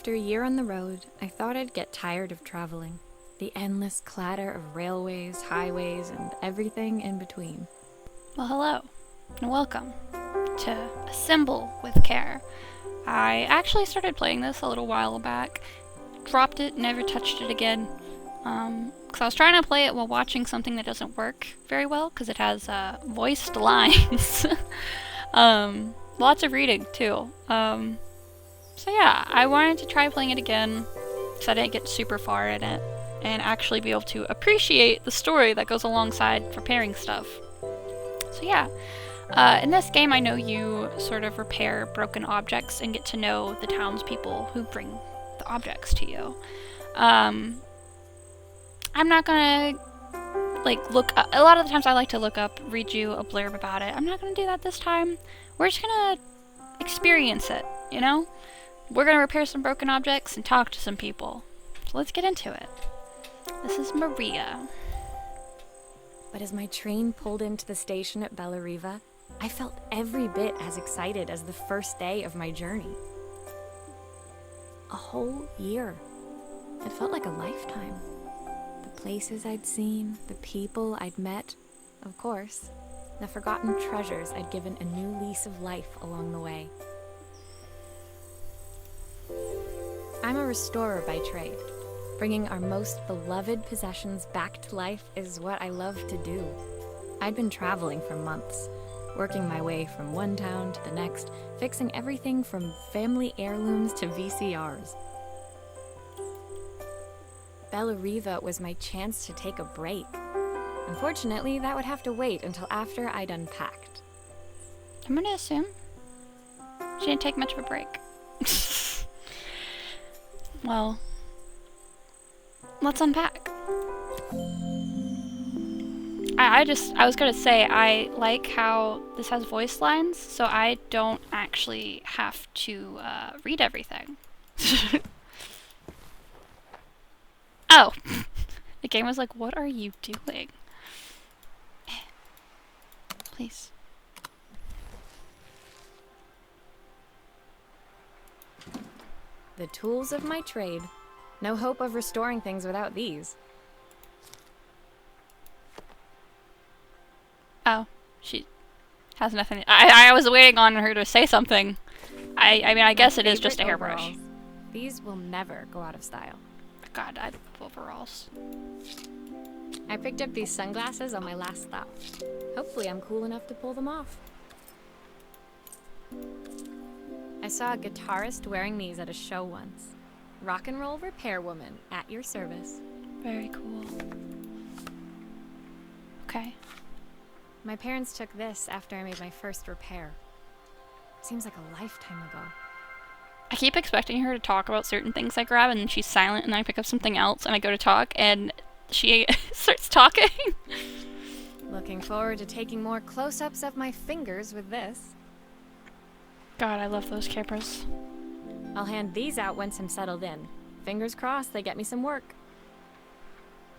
After a year on the road, I thought I'd get tired of traveling. The endless clatter of railways, highways, and everything in between. Well, hello, and welcome to Assemble with Care. I actually started playing this a little while back, dropped it, never touched it again, because I was trying to play it while watching something that doesn't work very well, because it has voiced lines. Lots of reading, too. So yeah, I wanted to try playing it again, because I didn't get super far in it, and actually be able to appreciate the story that goes alongside repairing stuff. So yeah, in this game I know you sort of repair broken objects and get to know the townspeople who bring the objects to you. I'm not gonna look up, a lot of the times I like to look up, read you a blurb about it. I'm not gonna do that this time. We're just gonna experience it, you know? We're gonna repair some broken objects and talk to some people. So let's get into it. This is Maria. But as my train pulled into the station at Bellariva, I felt every bit as excited as the first day of my journey. A whole year. It felt like a lifetime. The places I'd seen, the people I'd met, of course, the forgotten treasures I'd given a new lease of life along the way. I'm a restorer by trade. Bringing our most beloved possessions back to life is what I love to do. I'd been traveling for months, working my way from one town to the next, fixing everything from family heirlooms to VCRs. Bellariva was my chance to take a break. Unfortunately, that would have to wait until after I'd unpacked. I'm gonna assume she didn't take much of a break. Well, let's unpack. I was gonna say, I like how this has voice lines, so I don't actually have to read everything. Oh! The game was like, what are you doing? Please. The tools of my trade. No hope of restoring things without these. Oh, she has nothing. I was waiting on her to say something. I mean, I guess it is just a hairbrush. Overalls. These will never go out of style. God, I love overalls. I picked up these sunglasses on my last stop. Hopefully I'm cool enough to pull them off. I saw a guitarist wearing these at a show once. Rock and roll repair woman, at your service. Very cool. Okay. My parents took this after I made my first repair. Seems like a lifetime ago. I keep expecting her to talk about certain things I grab, and then she's silent, and I pick up something else, and I go to talk, and she starts talking. Looking forward to taking more close-ups of my fingers with this. God, I love those cameras. I'll hand these out once I'm settled in. Fingers crossed they get me some work.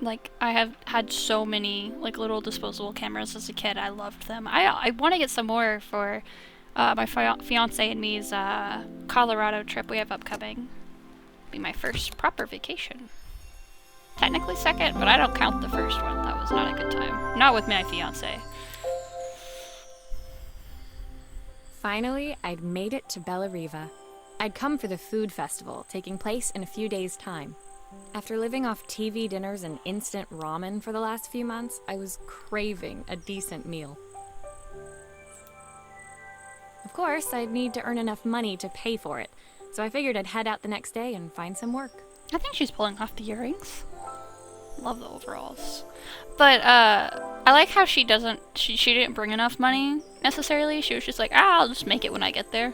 Like, I have had so many, little disposable cameras as a kid. I loved them. I want to get some more for my fiance and me's Colorado trip we have upcoming. Be my first proper vacation. Technically second, but I don't count the first one. That was not a good time. Not with my fiance. Finally, I'd made it to Bellariva. I'd come for the food festival, taking place in a few days' time. After living off TV dinners and instant ramen for the last few months, I was craving a decent meal. Of course, I'd need to earn enough money to pay for it, so I figured I'd head out the next day and find some work. I think she's pulling off the earrings. Love the overalls. But, I like how she didn't bring enough money, necessarily. She was just like, I'll just make it when I get there.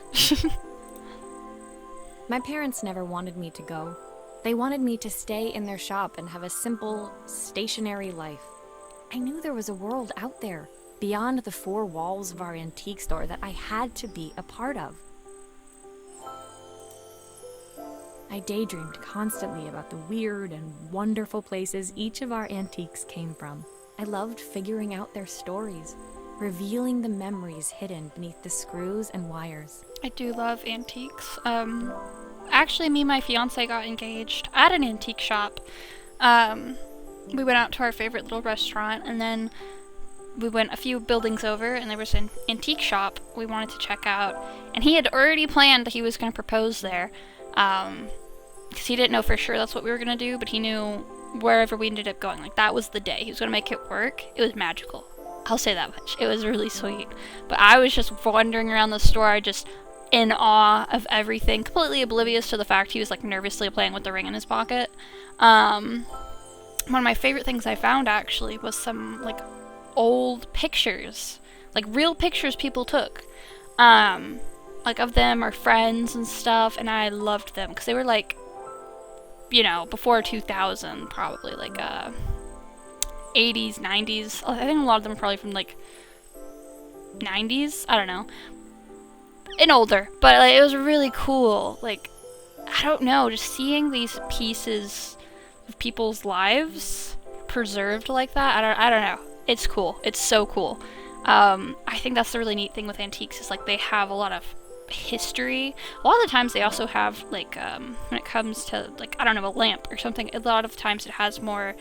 My parents never wanted me to go. They wanted me to stay in their shop and have a simple, stationary life. I knew there was a world out there, beyond the four walls of our antique store, that I had to be a part of. I daydreamed constantly about the weird and wonderful places each of our antiques came from. I loved figuring out their stories, revealing the memories hidden beneath the screws and wires. I do love antiques. actually, me and my fiance got engaged at an antique shop. We went out to our favorite little restaurant, and then we went a few buildings over, and there was an antique shop we wanted to check out. And he had already planned that he was going to propose there, because he didn't know for sure that's what we were going to do, but he knew wherever we ended up going, like, that was the day. He was going to make it work. It was magical. I'll say that much. It was really sweet. But I was just wandering around the store, just in awe of everything, completely oblivious to the fact he was, like, nervously playing with the ring in his pocket. One of my favorite things I found, actually, was some, like, old pictures. Like, real pictures people took. Like, of them or friends and stuff, and I loved them, because they were, like, you know, before 2000, probably, like, 80s, 90s. I think a lot of them are probably from, like, 90s? I don't know. And older. But, like, it was really cool. Like, I don't know, just seeing these pieces of people's lives preserved like that, I don't know. It's cool. It's so cool. I think that's the really neat thing with antiques, is, like, they have a lot of history. A lot of the times they also have, like, when it comes to, like, I don't know, a lamp or something, a lot of times it has more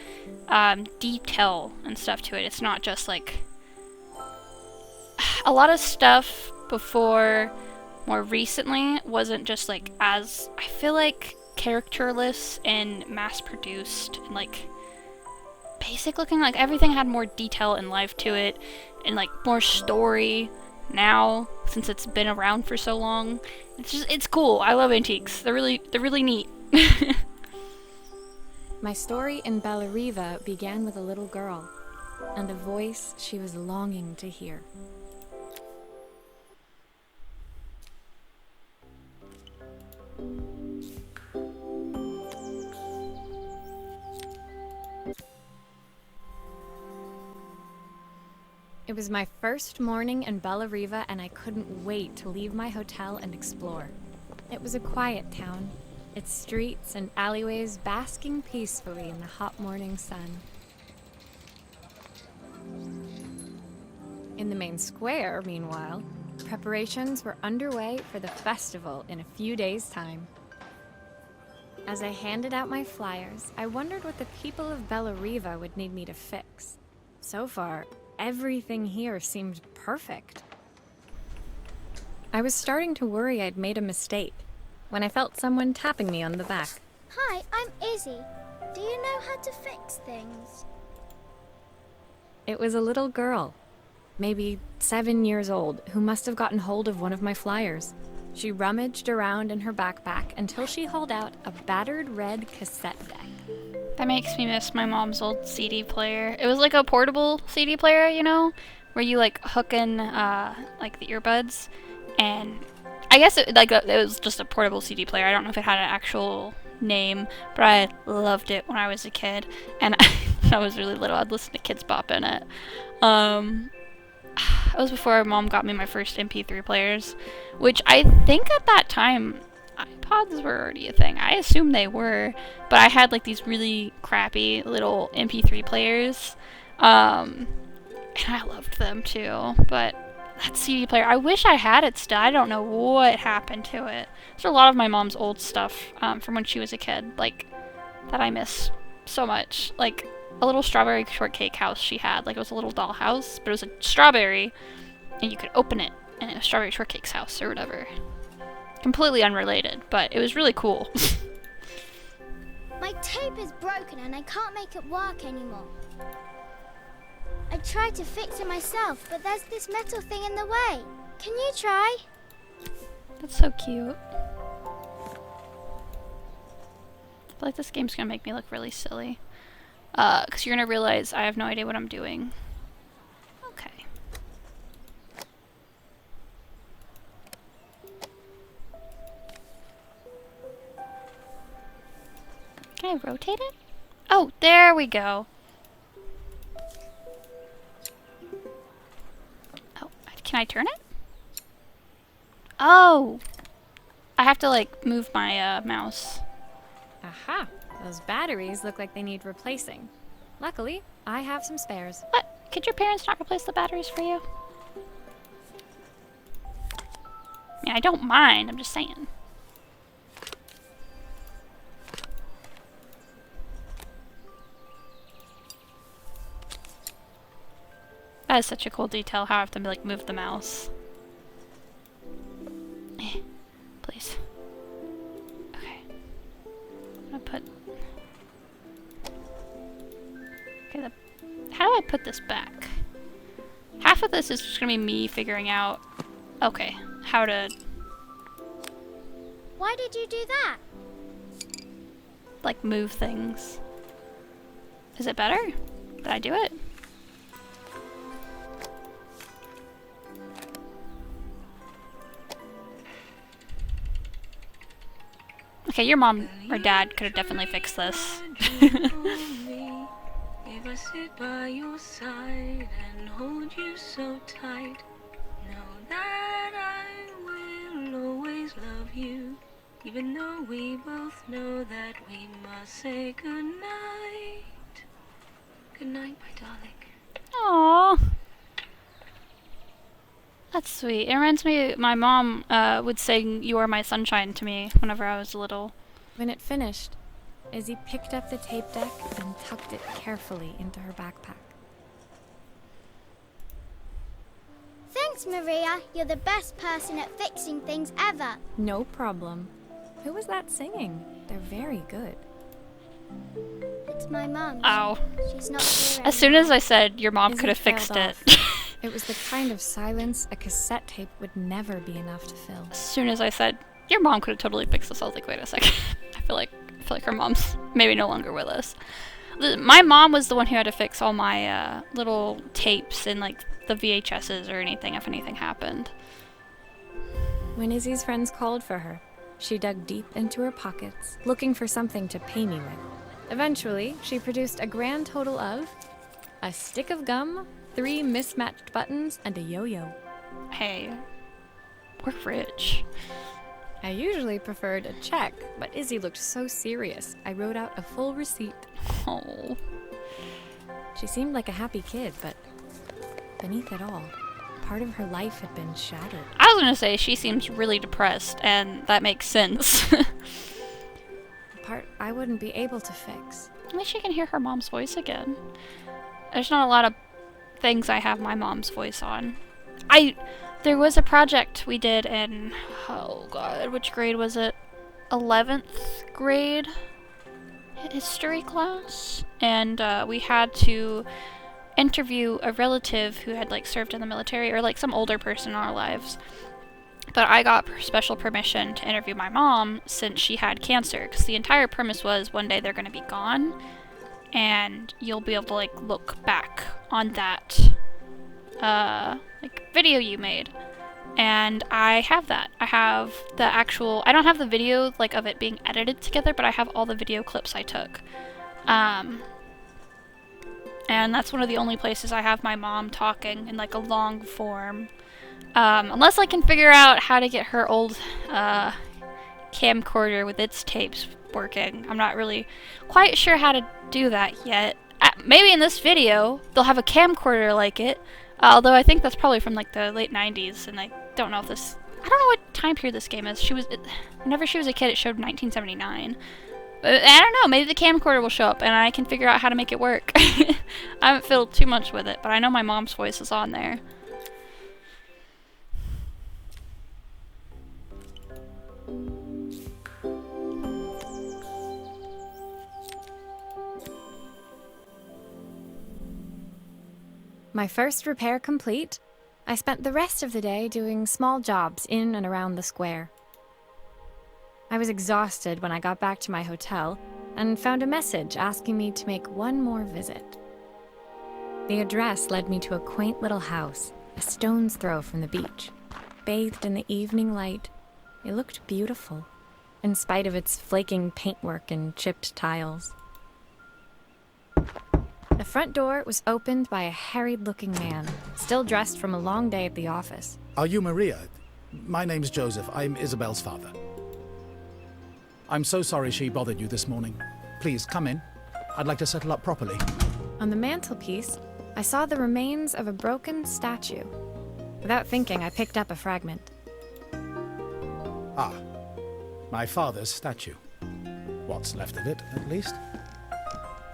detail and stuff to it. It's not just, like, a lot of stuff before more recently wasn't just, like, as, I feel like, characterless and mass-produced and, like, basic looking. Like, everything had more detail and life to it and, like, more story. Now, since it's been around for so long, it's cool. I love antiques. They're really neat. My story in Bellariva began with a little girl and a voice she was longing to hear. It was my first morning in Bellariva, and I couldn't wait to leave my hotel and explore. It was a quiet town, its streets and alleyways basking peacefully in the hot morning sun. In the main square, meanwhile, preparations were underway for the festival in a few days' time. As I handed out my flyers, I wondered what the people of Bellariva would need me to fix. So far, everything here seemed perfect. I was starting to worry I'd made a mistake when I felt someone tapping me on the back. Hi, I'm Izzy. Do you know how to fix things? It was a little girl, maybe 7 years old, who must have gotten hold of one of my flyers. She rummaged around in her backpack until she hauled out a battered red cassette deck. That makes me miss my mom's old CD player. It was like a portable CD player, you know, where you, like, hook in like the earbuds, and I guess it was just a portable CD player. I don't know if it had an actual name, but I loved it when I was a kid, and I was really little. I'd listen to Kids Bop in it. It was before Mom got me my first MP3 players, which I think at that time iPods were already a thing. I assume they were, but I had, like, these really crappy little MP3 players, and I loved them too. But that CD player, I wish I had it still. I don't know what happened to it. There's a lot of my mom's old stuff from when she was a kid, like, that I miss so much. Like, a little strawberry shortcake house she had. Like, it was a little doll house, but it was a strawberry, and you could open it, and it was strawberry shortcake's house or whatever. Completely unrelated, but it was really cool. My tape is broken and I can't make it work anymore. I tried to fix it myself, but there's this metal thing in the way. Can you try? That's so cute. I feel like this game's gonna make me look really silly. Because you're gonna realize I have no idea what I'm doing. Okay. Can I rotate it? Oh, there we go. Oh, can I turn it? Oh! I have to, like, move my mouse. Aha! Those batteries look like they need replacing. Luckily, I have some spares. What? Could your parents not replace the batteries for you? I mean, I don't mind, I'm just saying. is such a cool detail, how I have to like move the mouse. Please. Okay. I'm gonna put... Okay, how do I put this back? Half of this is just gonna be me figuring out, okay, how to... Why did you do that? like, move things. Is it better? Did I do it? Okay, your mom or dad could have definitely fixed this. If I sit by your side and hold you so tight, know that I will always love you, even though we both know that we must say goodnight. Good night, my darling. Aww. That's sweet. It reminds me, my mom would sing "You Are My Sunshine" to me whenever I was little. When it finished, Izzy picked up the tape deck and tucked it carefully into her backpack. Thanks, Maria. You're the best person at fixing things ever. No problem. Who was that singing? They're very good. It's my mum. Ow. She's not here As soon as I said your mom Izzy could have trailed fixed off. it. It was the kind of silence a cassette tape would never be enough to fill. As soon as I said your mom could have totally fixed this, I was like, wait a second. I feel like her mom's maybe no longer with us. My mom was the one who had to fix all my little tapes and like the VHSs or anything if anything happened. When Izzy's friends called for her, she dug deep into her pockets, looking for something to pay me with. Eventually, she produced a grand total of a stick of gum, 3 mismatched buttons, and a yo-yo. Hey, we're rich. I usually preferred a check, but Izzy looked so serious, I wrote out a full receipt. Oh. She seemed like a happy kid, but beneath it all, part of her life had been shattered. I was gonna say she seems really depressed, and that makes sense. A part I wouldn't be able to fix. At least she can hear her mom's voice again. There's not a lot of things I have my mom's voice on. There was a project we did in, oh god, which grade was it? 11th grade history class, and we had to interview a relative who had like served in the military or like some older person in our lives. But I got special permission to interview my mom since she had cancer, because the entire premise was one day they're going to be gone and you'll be able to like look back on that like video you made. And I have that. I have the actual, I don't have the video like of it being edited together, but I have all the video clips I took. And that's one of the only places I have my mom talking in like a long form. Unless I can figure out how to get her old camcorder with its tapes working. I'm not really quite sure how to do that yet. Maybe in this video they'll have a camcorder like it, although I think that's probably from like the late 90s, and I don't know if this, I don't know what time period this game is. Whenever she was a kid it showed 1979. But I don't know, maybe the camcorder will show up and I can figure out how to make it work. I haven't fiddled too much with it, but I know my mom's voice is on there. My first repair complete, I spent the rest of the day doing small jobs in and around the square. I was exhausted when I got back to my hotel and found a message asking me to make one more visit. The address led me to a quaint little house, a stone's throw from the beach. Bathed in the evening light, it looked beautiful, in spite of its flaking paintwork and chipped tiles. The front door was opened by a harried-looking man, still dressed from a long day at the office. Are you Maria? My name's Joseph. I'm Isabel's father. I'm so sorry she bothered you this morning. Please, come in. I'd like to settle up properly. On the mantelpiece, I saw the remains of a broken statue. Without thinking, I picked up a fragment. Ah, my father's statue. What's left of it, at least.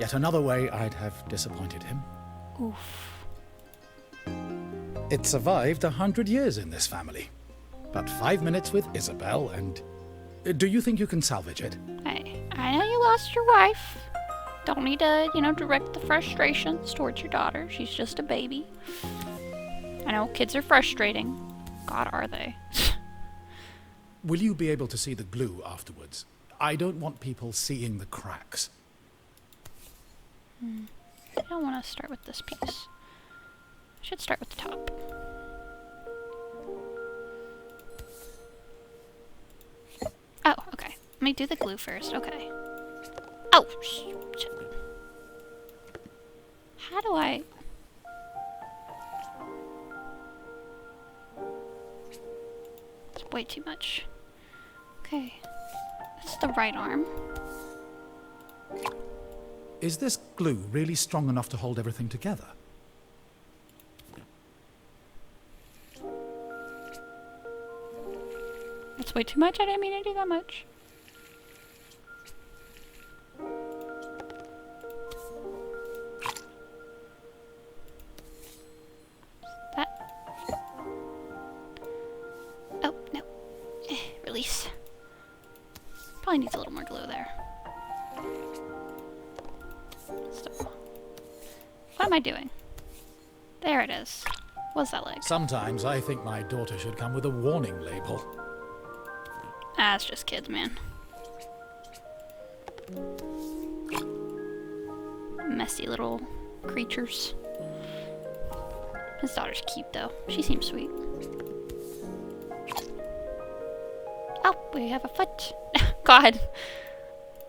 Yet another way I'd have disappointed him. Oof. It survived 100 years in this family. But 5 minutes with Isabel and... Do you think you can salvage it? I know you lost your wife. Don't need to, direct the frustrations towards your daughter. She's just a baby. I know, kids are frustrating. God, are they? Will you be able to see the glue afterwards? I don't want people seeing the cracks. I don't want to start with this piece. I should start with the top. Oh, okay. Let me do the glue first. Okay. Oh, shit. How do I... It's way too much. Okay. That's the right arm. Is this glue really strong enough to hold everything together? That's way too much. I didn't mean to do that much. Oh, no. Release. Probably needs a little more glue there. So, what am I doing? There it is. What's that like? Sometimes I think my daughter should come with a warning label. Ah, it's just kids, man. Messy little creatures. His daughter's cute, though. She seems sweet. Oh, we have a foot. God.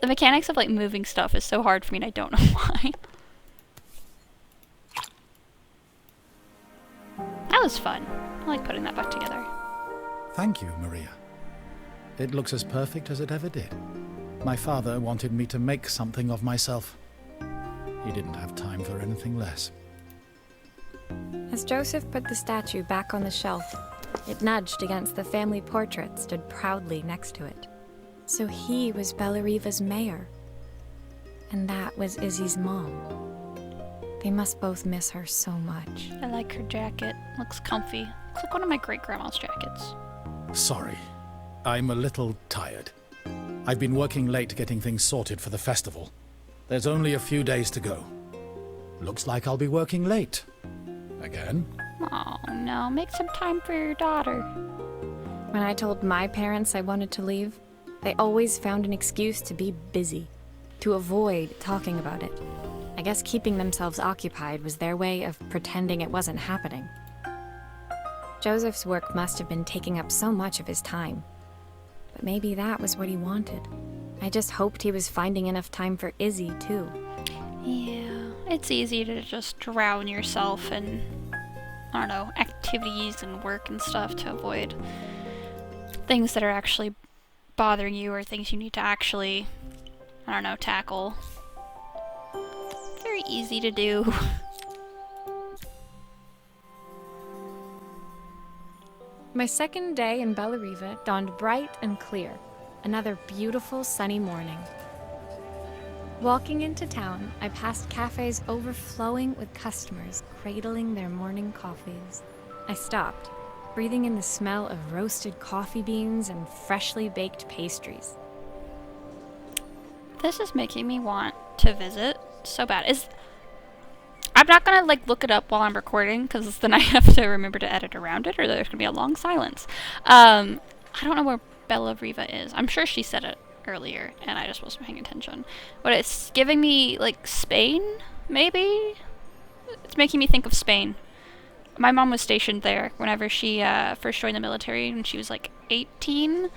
The mechanics of, moving stuff is so hard for me, and I don't know why. That was fun. I like putting that back together. Thank you, Maria. It looks as perfect as it ever did. My father wanted me to make something of myself. He didn't have time for anything less. As Joseph put the statue back on the shelf, it nudged against the family portrait stood proudly next to it. So he was Bellariva's mayor. And that was Izzy's mom. They must both miss her so much. I like her jacket. Looks comfy. Looks like one of my great-grandma's jackets. Sorry, I'm a little tired. I've been working late getting things sorted for the festival. There's only a few days to go. Looks like I'll be working late. Again? Oh, no. Make some time for your daughter. When I told my parents I wanted to leave, they always found an excuse to be busy, to avoid talking about it. I guess keeping themselves occupied was their way of pretending it wasn't happening. Joseph's work must have been taking up so much of his time. But maybe that was what he wanted. I just hoped he was finding enough time for Izzy, too. Yeah, it's easy to just drown yourself in, I don't know, activities and work and stuff to avoid things that are actually bothering you or things you need to actually, I don't know, tackle. Very easy to do. My second day in Bellariva dawned bright and clear. Another beautiful sunny morning. Walking into town, I passed cafes overflowing with customers cradling their morning coffees. I stopped, breathing in the smell of roasted coffee beans and freshly baked pastries. This is making me want to visit so bad. I'm not gonna look it up while I'm recording because then I have to remember to edit around it or there's gonna be a long silence. I don't know where Bellariva is. I'm sure she said it earlier and I just wasn't paying attention. But it's giving me Spain, maybe? It's making me think of Spain. My mom was stationed there whenever she first joined the military when she was 18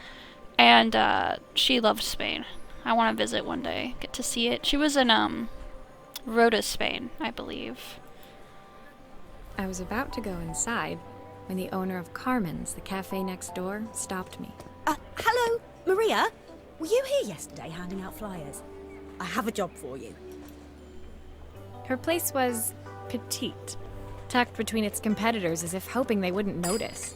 and she loved Spain. I want to visit one day, get to see it. She was in Rota, Spain, I believe. I was about to go inside when the owner of Carmen's, the cafe next door, stopped me. Hello, Maria? Were you here yesterday handing out flyers? I have a job for you. Her place was petite, tucked between its competitors as if hoping they wouldn't notice.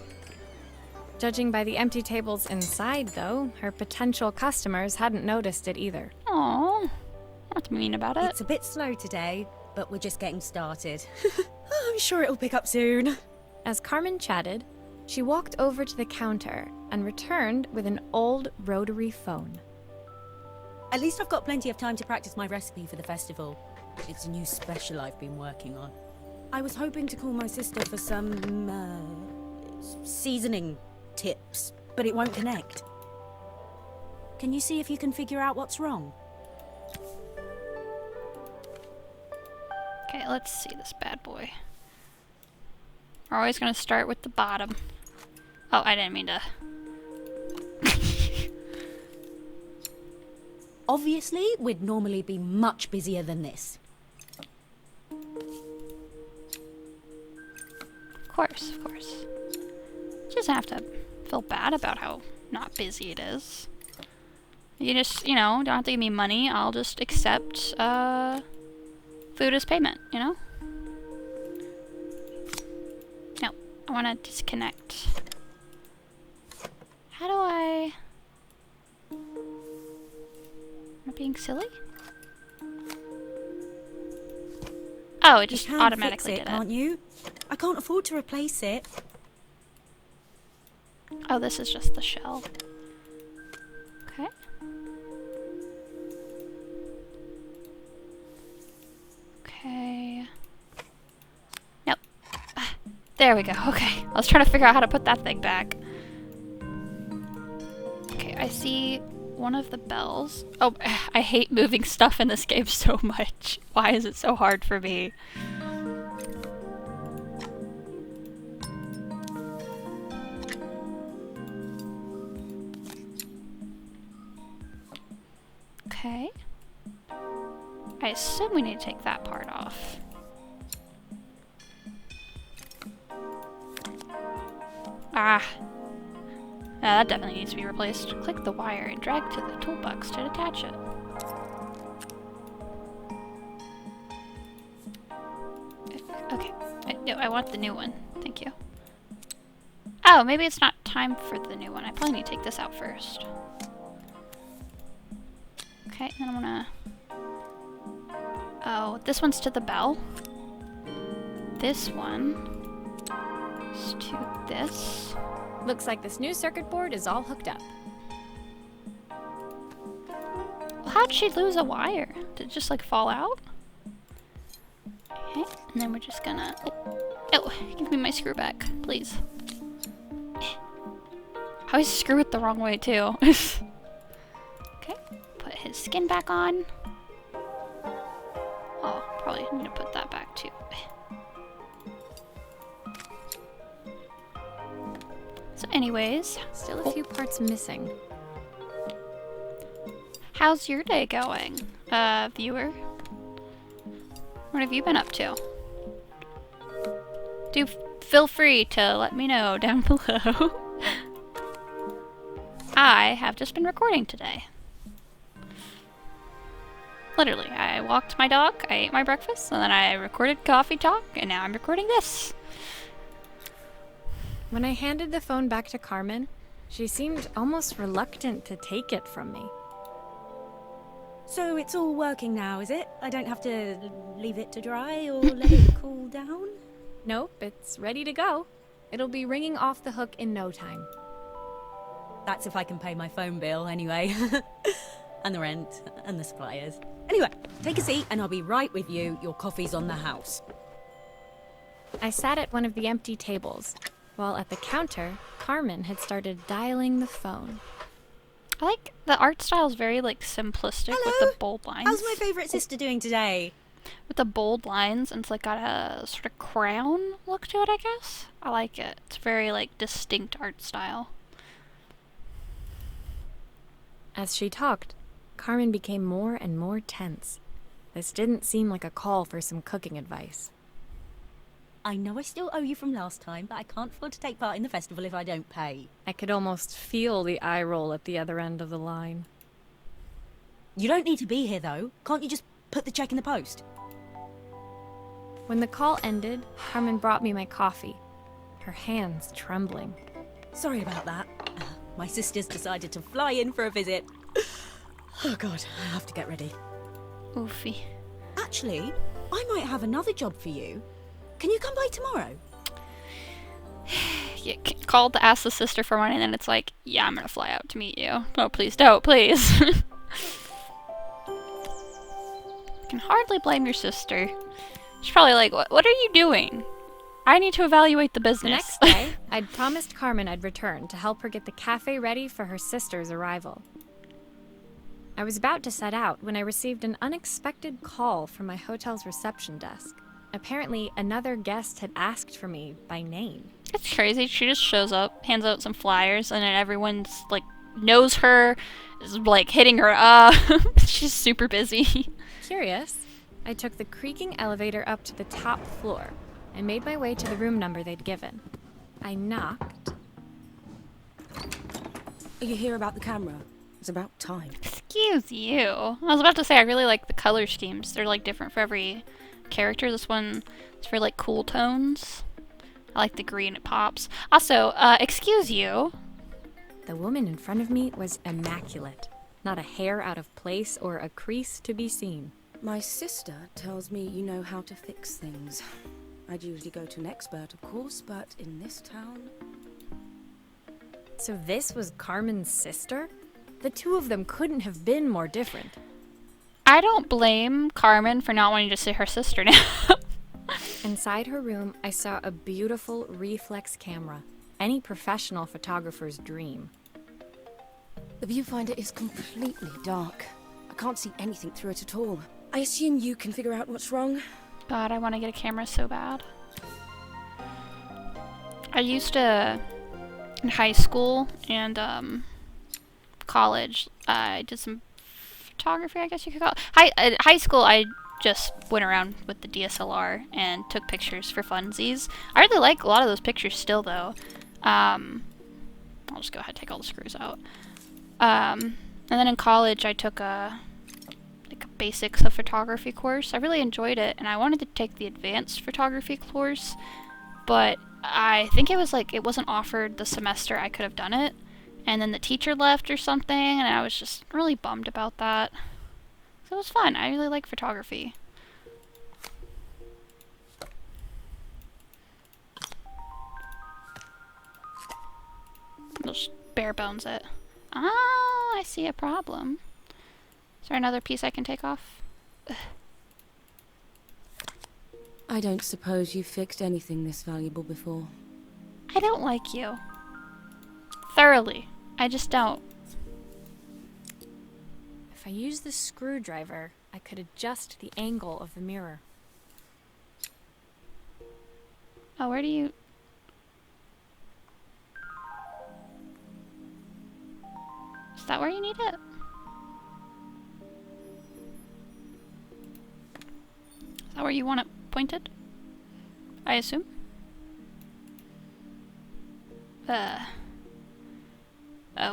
Judging by the empty tables inside, though, her potential customers hadn't noticed it either. Aww, what's mean about it? It's a bit slow today, but we're just getting started. I'm sure it'll pick up soon. As Carmen chatted, she walked over to the counter and returned with an old rotary phone. At least I've got plenty of time to practice my recipe for the festival. It's a new special I've been working on. I was hoping to call my sister for some, seasoning tips, but it won't connect. Can you see if you can figure out what's wrong? Okay, let's see this bad boy. We're always gonna start with the bottom. Oh, I didn't mean to. Obviously, we'd normally be much busier than this. Of course, of course. Just have to feel bad about how not busy it is. You just, you know, don't have to give me money. I'll just accept, food as payment, you know? No, I want to disconnect. How do I... Am I being silly? Oh, it just automatically did it. Can't you? I can't afford to replace it. Oh, this is just the shell. Okay. Okay. Nope. Ah, there we go. Okay. I was trying to figure out how to put that thing back. Okay, I see one of the bells. Oh, I hate moving stuff in this game so much. Why is it so hard for me? Okay. I assume we need to take that part off. Ah. That definitely needs to be replaced. Click the wire and drag to the toolbox to detach it. Okay. No, I want the new one. Thank you. Oh, maybe it's not time for the new one. I probably need to take this out first. Okay, then I'm gonna... Oh, this one's to the bell. This one is to this. Looks like this new circuit board is all hooked up. Well, how'd she lose a wire? Did it just like fall out? Okay, and then we're just gonna... Oh, give me my screw back, please. I always screw it the wrong way too. Okay, put his skin back on. Oh, probably need to put that back too. So anyways, Still a few parts missing. how's your day going, viewer? What have you been up to? Do feel free to let me know down below. I have just been recording today. Literally, I walked my dog, I ate my breakfast, and then I recorded Coffee Talk, and now I'm recording this. When I handed the phone back to Carmen, she seemed almost reluctant to take it from me. So it's all working now, is it? I don't have to leave it to dry or let it cool down? Nope, it's ready to go. It'll be ringing off the hook in no time. That's if I can pay my phone bill anyway. And the rent and the suppliers. Anyway, take a seat and I'll be right with you. Your coffee's on the house. I sat at one of the empty tables, while at the counter, Carmen had started dialing the phone. I like the art style is very like simplistic with the bold lines. How's my favourite sister doing today? With the bold lines, and it's like got a sort of crown look to it, I guess. I like it. It's very like distinct art style. As she talked, Carmen became more and more tense. This didn't seem like a call for some cooking advice. I know I still owe you from last time, but I can't afford to take part in the festival if I don't pay. I could almost feel the eye roll at the other end of the line. You don't need to be here though. Can't you just put the check in the post? When the call ended, Carmen brought me my coffee, her hands trembling. Sorry about that. My sister's decided to fly in for a visit. Oh god, I have to get ready. Oofy. Actually, I might have another job for you. Can you come by tomorrow? called to ask the sister for money, and then it's like, yeah, I'm gonna fly out to meet you. Oh, please don't, please. Can hardly blame your sister. She's probably like, what are you doing? I need to evaluate the The business. next day, I'd promised Carmen I'd return to help her get the cafe ready for her sister's arrival. I was about to set out when I received an unexpected call from my hotel's reception desk. Apparently, another guest had asked for me by name. It's crazy. She just shows up, hands out some flyers, and then everyone's like knows her, is like hitting her up. She's super busy. Curious, I took the creaking elevator up to the top floor and made my way to the room number they'd given. I knocked. Are you here about the camera? It's about time. Excuse you. I was about to say, I really like the color schemes. They're like different for every character. This one is for like cool tones. I like the green, it pops. Also, excuse you. The woman in front of me was immaculate. Not a hair out of place or a crease to be seen. My sister tells me you know how to fix things. I'd usually go to an expert, of course, but in this town... So this was Carmen's sister? The two of them couldn't have been more different. I don't blame Carmen for not wanting to see her sister now. Inside her room, I saw a beautiful reflex camera. Any professional photographer's dream. The viewfinder is completely dark. I can't see anything through it at all. I assume you can figure out what's wrong? God, I want to get a camera so bad. I used to, in high school and college, I did some photography, I guess you could call it. High school, I just went around with the DSLR and took pictures for funsies. I really like a lot of those pictures still, though. I'll just go ahead and take all the screws out. And then in college, I took a basics of photography course. I really enjoyed it, and I wanted to take the advanced photography course, but I think it was like it wasn't offered the semester I could have done it, and then the teacher left or something, and I was just really bummed about that. So it was fun. I really like photography. I'll just bare bones it. Ah, I see a problem. Is there another piece I can take off? Ugh. I don't suppose you've fixed anything this valuable before. I don't like you. Thoroughly. I just don't. If I use the screwdriver, I could adjust the angle of the mirror. Oh, where do you... Is that where you need it? Is that where you want it pointed? I assume? Oh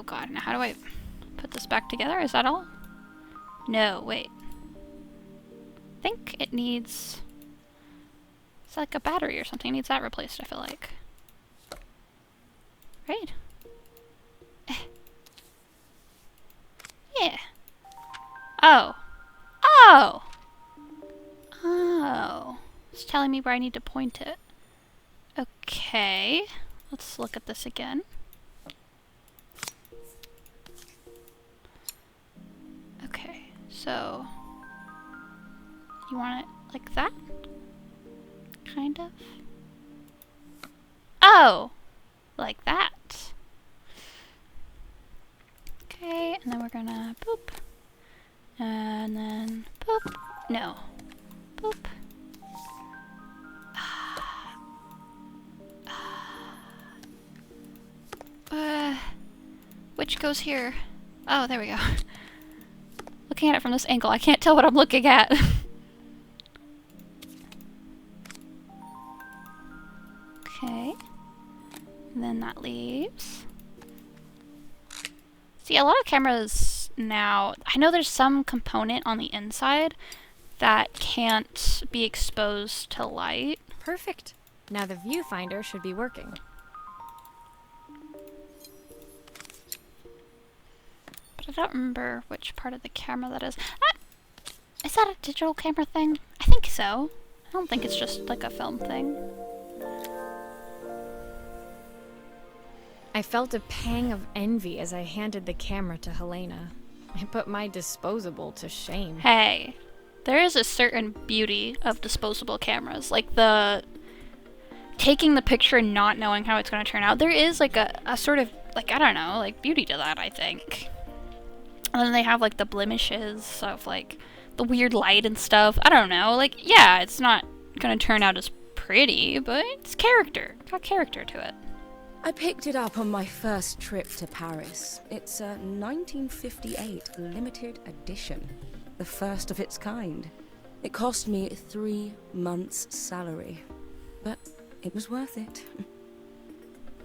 god, now how do I put this back together? Is that all? No, wait. I think it needs... It's like a battery or something. It needs that replaced, I feel like. Right? Yeah. Oh. Oh! Oh. It's telling me where I need to point it. Okay. Let's look at this again. Okay, so... You want it like that? Kind of? Oh! Like that. Okay, and then we're gonna boop. And then boop. No. Boop. Which goes here? Oh, there we go. Looking at it from this angle, I can't tell what I'm looking at. Okay. And then that leaves. See, a lot of cameras now, I know there's some component on the inside that can't be exposed to light. Perfect. Now the viewfinder should be working. But I don't remember which part of the camera that is. Is that a digital camera thing? I think so. I don't think it's just like a film thing. I felt a pang of envy as I handed the camera to Helena. I put my disposable to shame. Hey, there is a certain beauty of disposable cameras. Like the taking the picture and not knowing how it's going to turn out. There is like a sort of, like, I don't know, like beauty to that, I think. And then they have like the blemishes of like the weird light and stuff. I don't know. Like, yeah, it's not going to turn out as pretty, but it's character. Got character to it. I picked it up on my first trip to Paris. It's a 1958 limited edition, the first of its kind. It cost me 3 months' salary, but it was worth it.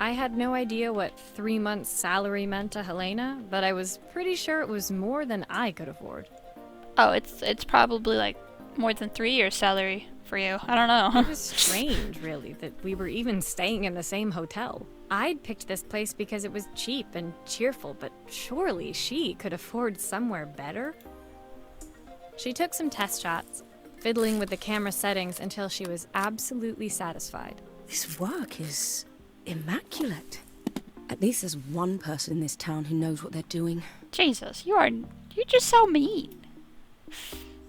I had no idea what 3 months' salary meant to Helena, but I was pretty sure it was more than I could afford. Oh, it's probably like more than 3 years' salary for you. I don't know. It was strange, really, that we were even staying in the same hotel. I'd picked this place because it was cheap and cheerful, but surely she could afford somewhere better? She took some test shots, fiddling with the camera settings until she was absolutely satisfied. This work is immaculate. At least there's one person in this town who knows what they're doing. Jesus, you're just so mean.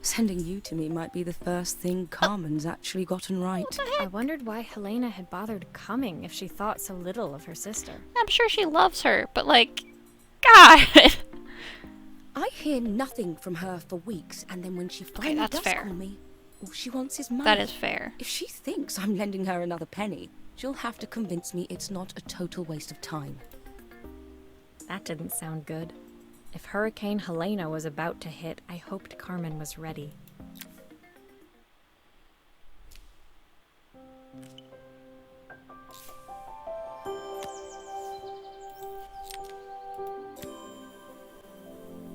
Sending you to me might be the first thing Carmen's actually gotten right. I wondered why Helena had bothered coming if she thought so little of her sister. I'm sure she loves her, but like, God. I hear nothing from her for weeks, and then when she finally that's does fair. call me, all she wants is money. That is fair. If she thinks I'm lending her another penny, she'll have to convince me it's not a total waste of time. That didn't sound good. If Hurricane Helena was about to hit, I hoped Carmen was ready.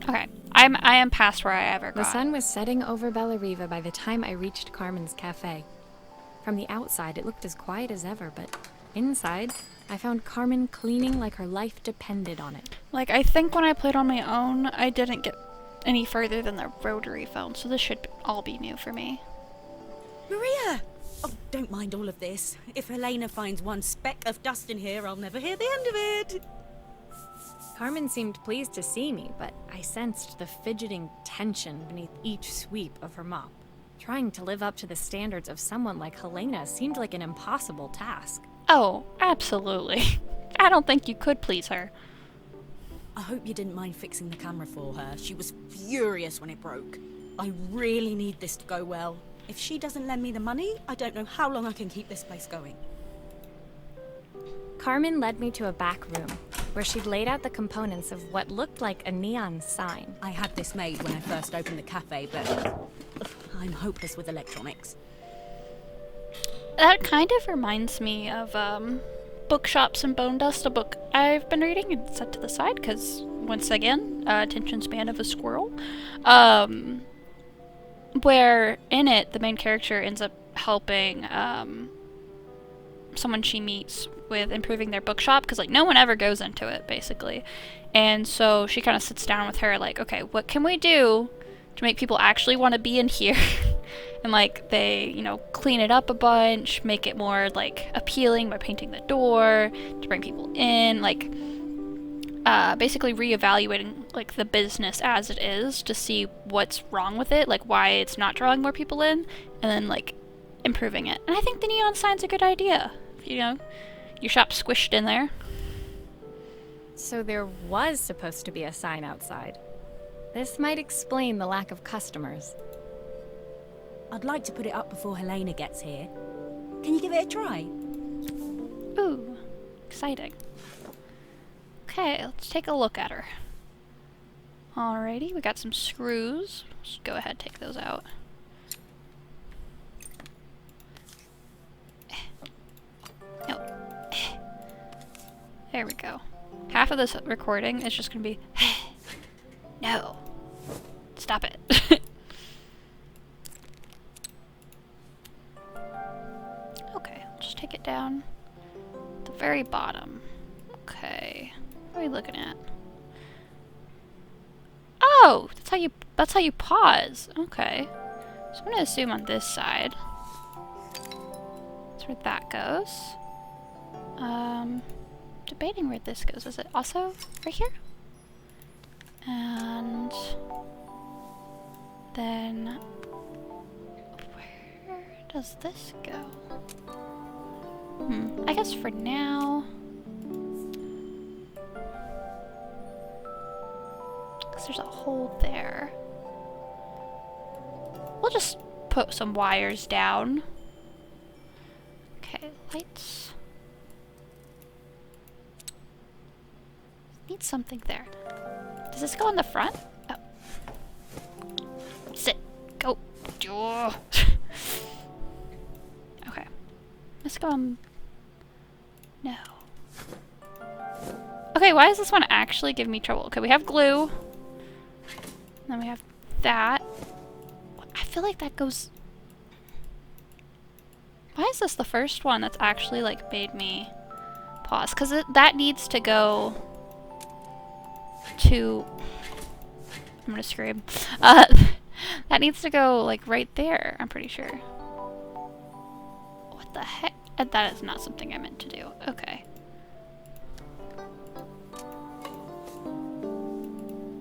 Okay, I am past where I ever got. The sun was setting over Bellariva by the time I reached Carmen's cafe. From the outside, it looked as quiet as ever, but inside, I found Carmen cleaning like her life depended on it. Like, I think when I played on my own, I didn't get any further than the rotary phone, so this should all be new for me. Maria! Oh, don't mind all of this. If Helena finds one speck of dust in here, I'll never hear the end of it. Carmen seemed pleased to see me, but I sensed the fidgeting tension beneath each sweep of her mop. Trying to live up to the standards of someone like Helena seemed like an impossible task. Oh, absolutely. I don't think you could please her. I hope you didn't mind fixing the camera for her. She was furious when it broke. I really need this to go well. If she doesn't lend me the money, I don't know how long I can keep this place going. Carmen led me to a back room, where she'd laid out the components of what looked like a neon sign. I had this made when I first opened the cafe, but I'm hopeless with electronics. That kind of reminds me of Bookshops and Bone Dust, a book I've been reading and set to the side because, once again, attention span of a squirrel. Where in it, the main character ends up helping someone she meets with improving their bookshop because, like, no one ever goes into it, basically. And so she kind of sits down with her, like, okay, what can we do to make people actually want to be in here? And, like, they, you know, clean it up a bunch, make it more, like, appealing by painting the door to bring people in, like, basically reevaluating, like, the business as it is to see what's wrong with it, like, why it's not drawing more people in, and then, like, improving it. And I think the neon sign's a good idea. You know, your shop squished in there. So there was supposed to be a sign outside. This might explain the lack of customers. I'd like to put it up before Helena gets here. Can you give it a try? Ooh, exciting. Okay, let's take a look at her. Alrighty, we got some screws. Let's go ahead and take those out. No. There we go. Half of this recording is just gonna be no. Stop it. Okay, I'll just take it down. At the very bottom. Okay. What are we looking at? Oh! That's how you pause. Okay. So I'm gonna assume on this side. That's where that goes. debating where this goes. Is it also right here? And then where does this go? I guess for now, because there's a hole there, we'll just put some wires down. Okay, lights. Need something there. Does this go in the front? Oh. Sit. Go. Oh. Okay. Let's go no. Okay, why does this one actually give me trouble? Okay, we have glue. And then we have that. I feel like that goes... Why is this the first one that's actually, like, made me pause? Because that needs to go to... I'm gonna scream. That needs to go, like, right there, I'm pretty sure. What the heck? That is not something I meant to do. Okay.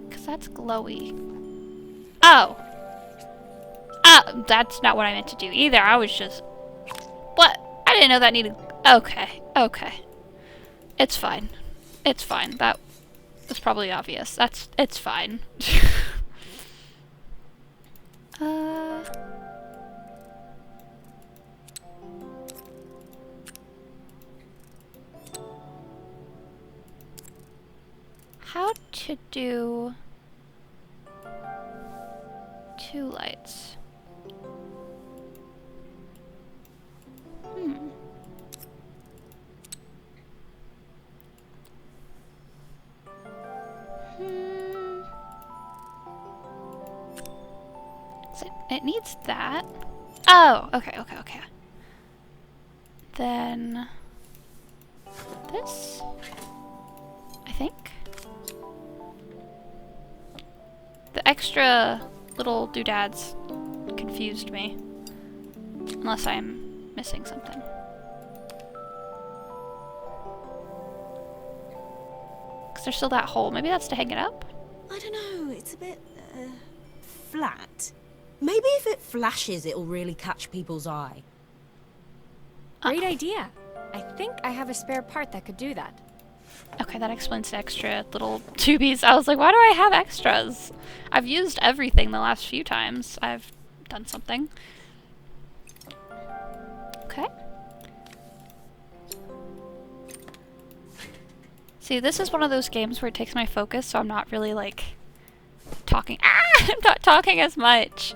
Because that's glowy. Oh! Oh, that's not what I meant to do either. I was just... What? I didn't know that needed... Okay. Okay. It's fine. It's fine. That was probably obvious. It's fine. How to do 2 lights? So it needs that. Oh, okay, okay, okay. Then this, I think. The extra little doodads confused me. Unless I'm missing something. Because there's still that hole. Maybe that's to hang it up? I don't know, it's a bit, flat. Maybe if it flashes, it'll really catch people's eye. Great idea. I think I have a spare part that could do that. Okay, that explains the extra little tubies. I was like, why do I have extras? I've used everything the last few times I've done something. Okay. See, this is one of those games where it takes my focus, so I'm not really, like, talking. Ah! I'm not talking as much.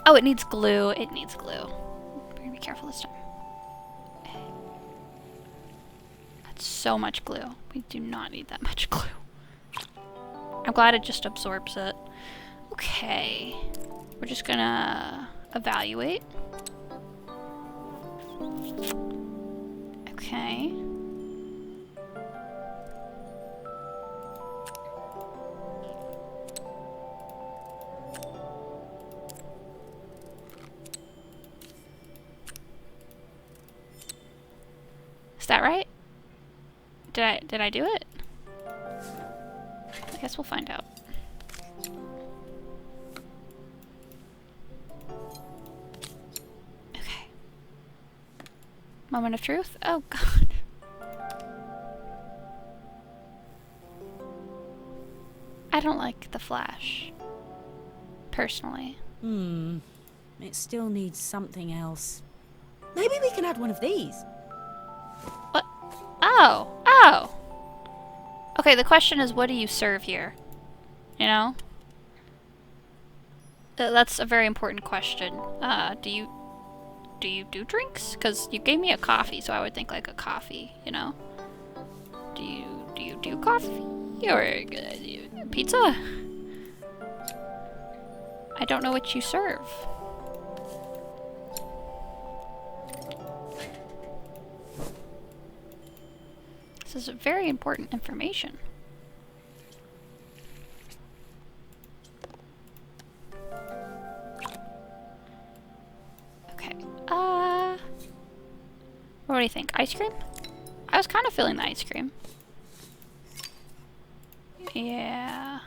Oh, it needs glue. It needs glue. Better be careful this time. That's so much glue. We do not need that much glue. I'm glad it just absorbs it. Okay. We're just gonna evaluate. Okay. Is that right? Did I do it? I guess we'll find out. Okay. Moment of truth? Oh god. I don't like the flash. Personally. It still needs something else. Maybe we can add one of these. What? Oh! Oh! Okay, the question is, what do you serve here? You know? That's a very important question. Do you do drinks? Because you gave me a coffee, so I would think like a coffee, you know? Do you do coffee? Or pizza? I don't know what you serve. This is very important information. Okay. What do you think? Ice cream? I was kind of feeling the ice cream. Yeah.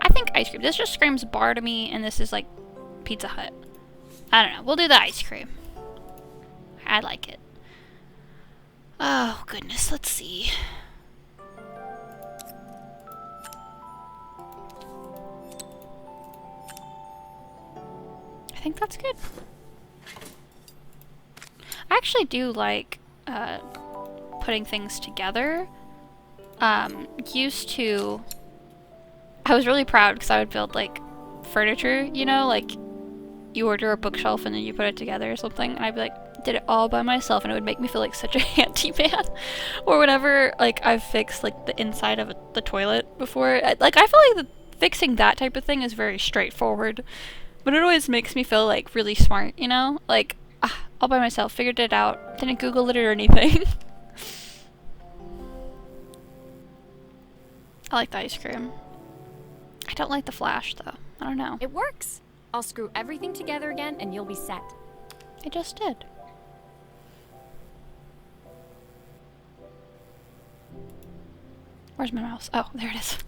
I think ice cream. This just screams bar to me, and this is like Pizza Hut. I don't know. We'll do the ice cream. I like it. Oh, goodness. Let's see. I think that's good. I actually do like putting things together. Used to... I was really proud because I would build like furniture, you know, like you order a bookshelf and then you put it together or something, and I'd be like, did it all by myself, and it would make me feel like such a handyman. Or whenever like I've fixed like the inside of the toilet before, I feel like fixing that type of thing is very straightforward, but it always makes me feel like really smart, you know, like all by myself, figured it out, didn't Google it or anything. I like the ice cream. I don't like the flash though. I don't know. It works. I'll screw everything together again and you'll be set. I just did. Where's my mouse? Oh, there it is.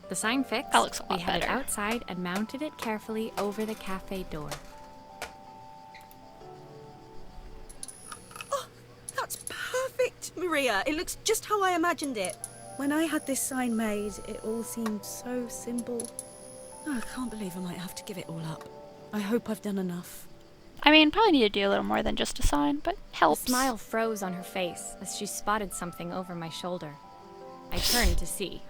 The sign fixed. That looks a lot we headed better. outside and mounted it carefully over the cafe door. Oh, that's perfect, Maria. It looks just how I imagined it. When I had this sign made, it all seemed so simple. Oh, I can't believe I might have to give it all up. I hope I've done enough. I mean, probably need to do a little more than just a sign, but helps. The smile froze on her face as she spotted something over my shoulder. I turned to see.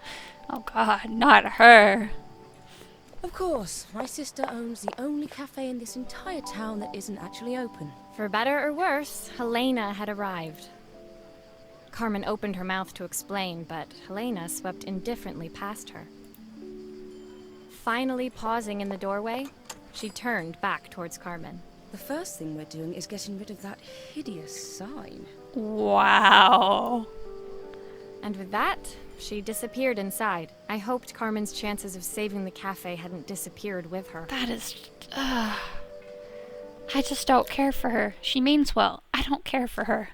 Oh god, not her. Of course, my sister owns the only cafe in this entire town that isn't actually open. For better or worse, Helena had arrived. Carmen opened her mouth to explain, but Helena swept indifferently past her. Finally pausing in the doorway, she turned back towards Carmen. The first thing we're doing is getting rid of that hideous sign. Wow. And with that, she disappeared inside. I hoped Carmen's chances of saving the cafe hadn't disappeared with her. That is... I just don't care for her. She means well. I don't care for her.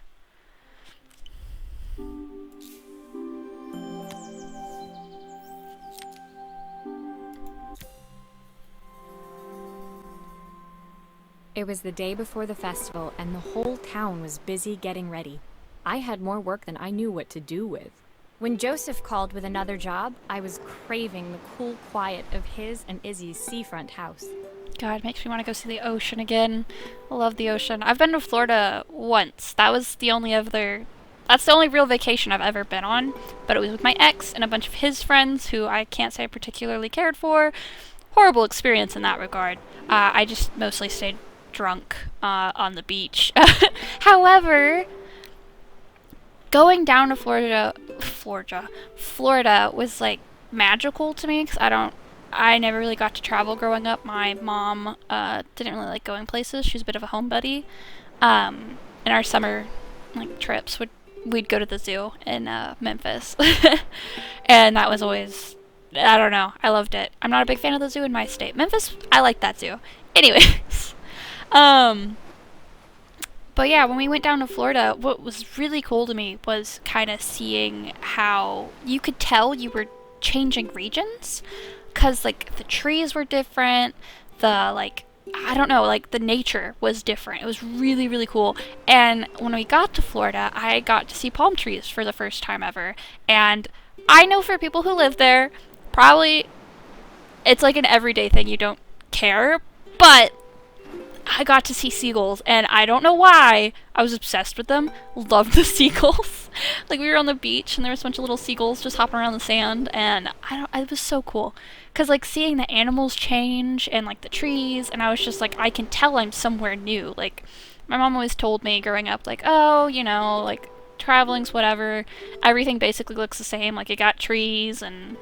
It was the day before the festival, and the whole town was busy getting ready. I had more work than I knew what to do with. When Joseph called with another job, I was craving the cool quiet of his and Izzy's seafront house. God, it makes me want to go see the ocean again. I love the ocean. I've been to Florida once. That's the only real vacation I've ever been on. But it was with my ex and a bunch of his friends who I can't say I particularly cared for. Horrible experience in that regard. I just mostly stayed drunk on the beach. However, going down to Florida was like magical to me because I never really got to travel growing up. My mom didn't really like going places. She was a bit of a homebody. In our summer like trips, we'd go to the zoo in Memphis, and that was always, I don't know, I loved it. I'm not a big fan of the zoo in my state. Memphis, I like that zoo. Anyways, but yeah, when we went down to Florida, what was really cool to me was kind of seeing how you could tell you were changing regions, because like the trees were different, the like, I don't know, like the nature was different. It was really, really cool. And when we got to Florida, I got to see palm trees for the first time ever. And I know for people who live there, probably it's like an everyday thing, you don't care, but I got to see seagulls, and I don't know why, I was obsessed with them. Loved the seagulls. Like, we were on the beach, and there was a bunch of little seagulls just hopping around the sand, and it was so cool. Because, like, seeing the animals change, and, like, the trees, and I was just like, I can tell I'm somewhere new. Like, my mom always told me growing up, like, oh, you know, like, traveling's whatever. Everything basically looks the same. Like, you got trees and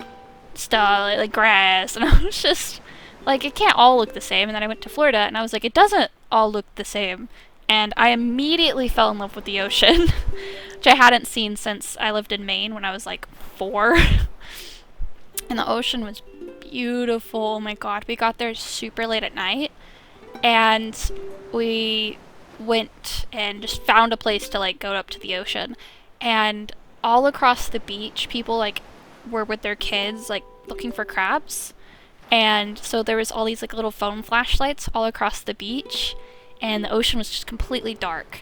stuff, like grass, and I was just... like, it can't all look the same. And then I went to Florida, and I was like, it doesn't all look the same. And I immediately fell in love with the ocean, which I hadn't seen since I lived in Maine when I was like 4. And the ocean was beautiful. Oh my god, we got there super late at night, and we went and just found a place to like go up to the ocean, and all across the beach people like were with their kids like looking for crabs. And so there was all these like little phone flashlights all across the beach, and the ocean was just completely dark,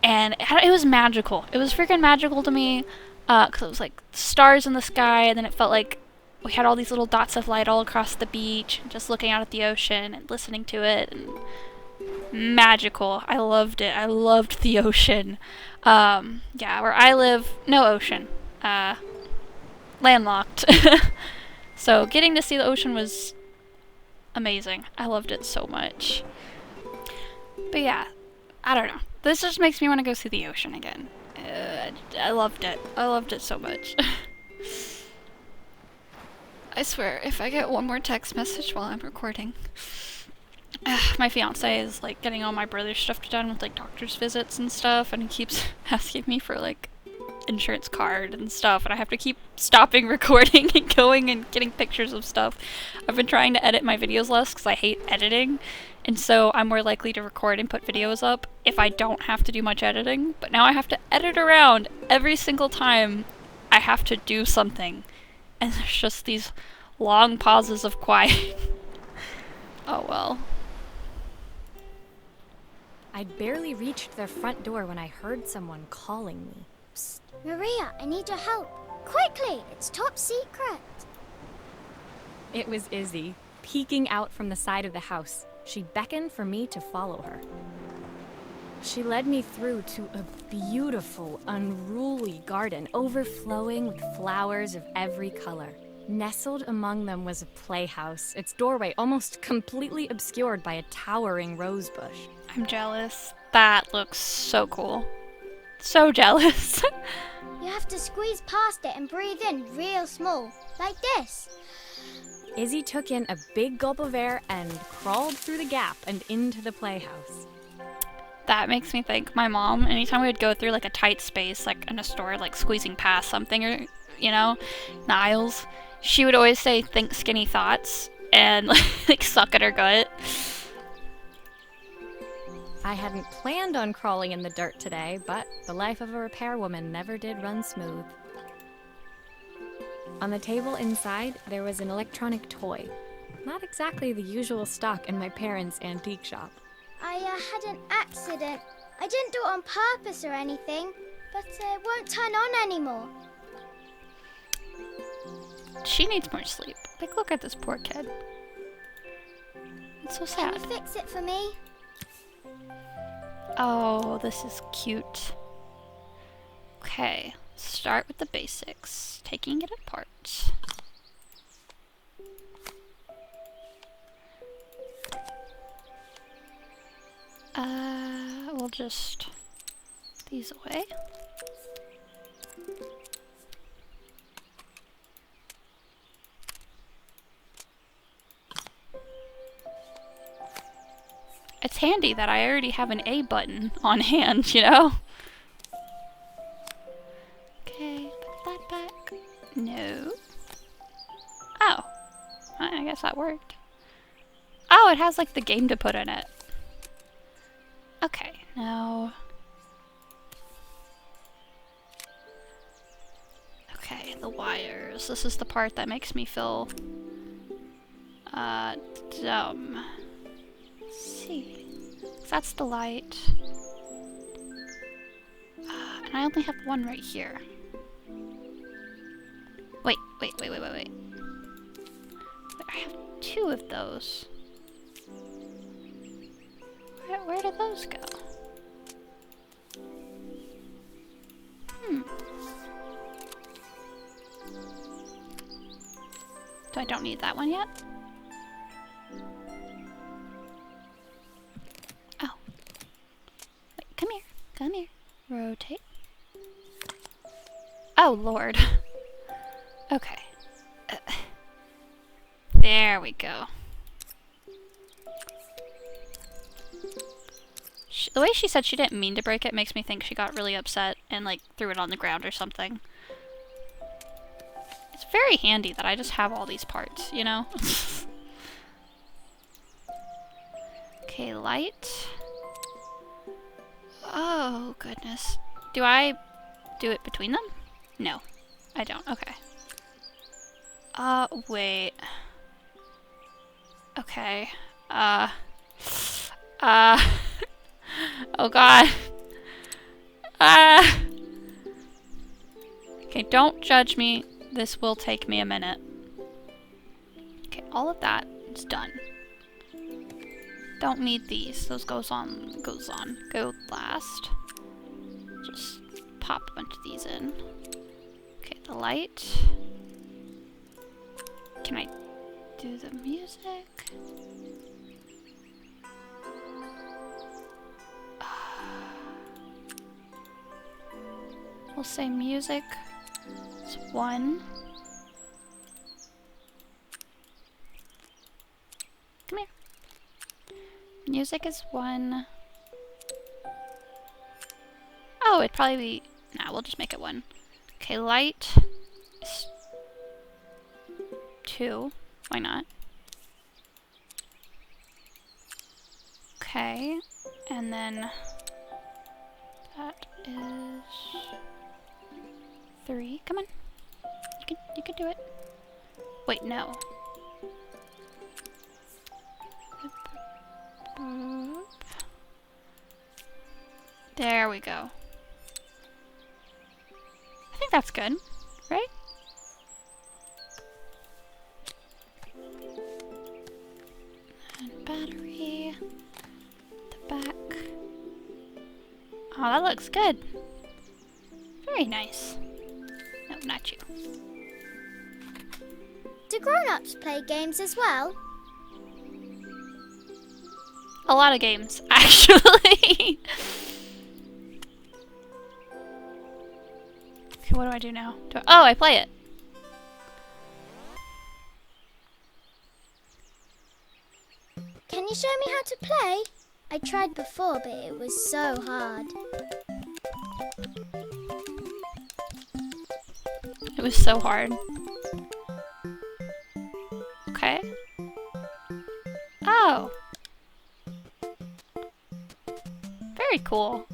and it was magical. It was freaking magical to me, because it was like stars in the sky, and then it felt like we had all these little dots of light all across the beach, and just looking out at the ocean and listening to it, and magical. I loved it. I loved the ocean. Yeah, where I live, no ocean. Landlocked. So getting to see the ocean was amazing. I loved it so much. But yeah, I don't know. This just makes me want to go see the ocean again. I loved it. I loved it so much. I swear, if I get one more text message while I'm recording, my fiance is like getting all my brother's stuff done with like doctor's visits and stuff, and he keeps asking me for like insurance card and stuff, and I have to keep stopping recording and going and getting pictures of stuff. I've been trying to edit my videos less because I hate editing, and so I'm more likely to record and put videos up if I don't have to do much editing, but now I have to edit around every single time I have to do something, and there's just these long pauses of quiet. Oh well. I'd barely reached their front door when I heard someone calling me. Psst. Maria, I need your help. Quickly, it's top secret. It was Izzy, peeking out from the side of the house. She beckoned for me to follow her. She led me through to a beautiful, unruly garden overflowing with flowers of every color. Nestled among them was a playhouse, its doorway almost completely obscured by a towering rose bush. I'm jealous. That looks so cool. So jealous. You have to squeeze past it and breathe in real small, like this. Izzy took in a big gulp of air and crawled through the gap and into the playhouse. That makes me think my mom, anytime we would go through like a tight space, like in a store, like squeezing past something or, you know, in the aisles, she would always say, "Think skinny thoughts," and like suck at her gut. I hadn't planned on crawling in the dirt today, but the life of a repairwoman never did run smooth. On the table inside, there was an electronic toy. Not exactly the usual stock in my parents' antique shop. I had an accident. I didn't do it on purpose or anything, but it won't turn on anymore. She needs more sleep. Like, look at this poor kid. It's so Can sad. you fix it for me? Oh, this is cute. Okay, start with the basics. Taking it apart. We'll just put these away. It's handy that I already have an A button on hand, you know? Okay, put that back. No. Oh. I guess that worked. Oh, it has like the game to put in it. Okay, now... Okay, the wires. This is the part that makes me feel... dumb. Let's see. That's the light. And I only have one right here. Wait. I have two of those. Where do those go? So I don't need that one yet? Oh. Wait, come here. Come here. Rotate. Oh, Lord. Okay. There we go. The way she said she didn't mean to break it makes me think she got really upset and, like, threw it on the ground or something. It's very handy that I just have all these parts, you know? Okay, light. Oh, goodness. Do I do it between them? No, I don't. Okay. Wait. Okay. Oh god. Okay, don't judge me. This will take me a minute. Okay, all of that is done. Don't need these. Those go last. Just pop a bunch of these in. Okay, the light. Can I do the music? We'll say music is 1. Come here. Music is 1. Oh, it'd probably be... Nah, we'll just make it 1. Okay, light is 2. Why not? Okay, and then that is 3. Come on. You can do it. Wait, no. There we go. I think that's good, right? And battery. The back. Oh, that looks good. Very nice. No, not you. Do grown-ups play games as well? A lot of games, actually. Okay, what do I do now? Oh, I play it. Can you show me how to play? I tried before, but it was so hard. It was so hard. Okay. Oh. Very cool.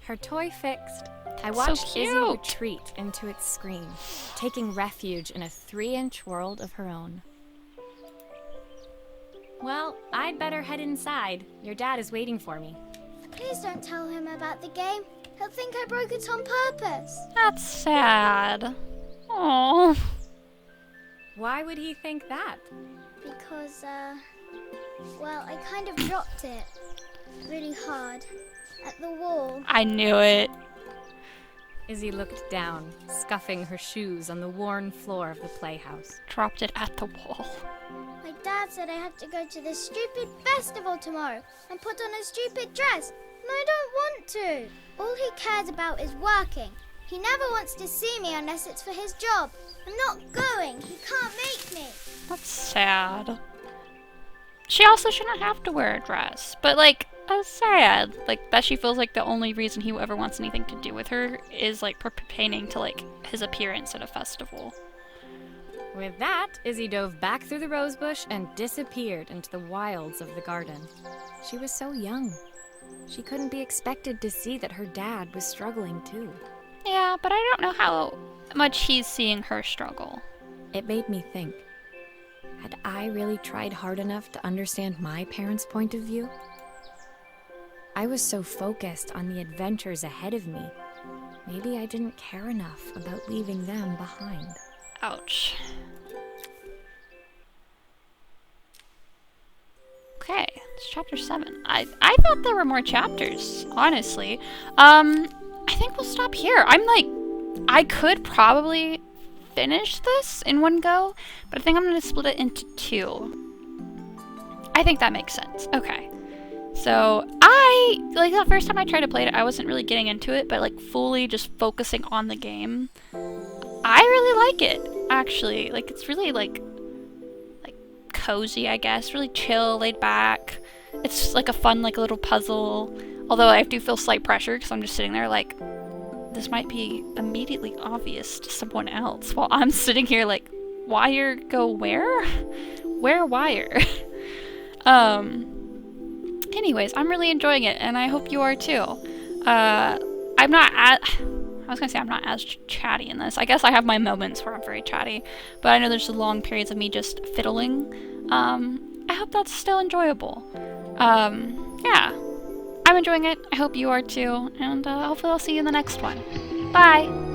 Her toy fixed, I So watched Izzy cute. retreat into its screen, taking refuge in a 3-inch world of her own. Well, I'd better head inside. Your dad is waiting for me. Please don't tell him about the game. He'll think I broke it on purpose. That's sad. Oh. Why would he think that? Because, well, I kind of dropped it really hard at the wall. I knew it. Izzy looked down, scuffing her shoes on the worn floor of the playhouse. Dropped it at the wall. My dad said I had to go to this stupid festival tomorrow and put on a stupid dress, and I don't want to. All he cares about is working. He never wants to see me unless it's for his job. I'm not going. He can't make me. That's sad. She also shouldn't have to wear a dress, but like, that's sad. Like, that she feels like the only reason he ever wants anything to do with her is like pertaining to like his appearance at a festival. With that, Izzy dove back through the rosebush and disappeared into the wilds of the garden. She was so young. She couldn't be expected to see that her dad was struggling too. Yeah, but I don't know how much he's seeing her struggle. It made me think. Had I really tried hard enough to understand my parents' point of view? I was so focused on the adventures ahead of me. Maybe I didn't care enough about leaving them behind. Ouch. Okay, it's chapter 7. I thought there were more chapters, honestly. I think we'll stop here. I could probably finish this in one go, but I think I'm gonna split it into 2. I think that makes sense. Okay. So, like, the first time I tried to play it, I wasn't really getting into it, but, like, fully just focusing on the game, I really like it, actually. Like, it's really, like cozy, I guess. Really chill, laid back. It's just, like, a fun, like, little puzzle. Although I do feel slight pressure, because I'm just sitting there, like, this might be immediately obvious to someone else, while I'm sitting here, like, wire go where? wear wire. Anyways, I'm really enjoying it, and I hope you are too. I'm not as... I was gonna say I'm not as chatty in this. I guess I have my moments where I'm very chatty, but I know there's long periods of me just fiddling. I hope that's still enjoyable. Yeah. I'm enjoying it. I hope you are too, and hopefully I'll see you in the next one. Bye!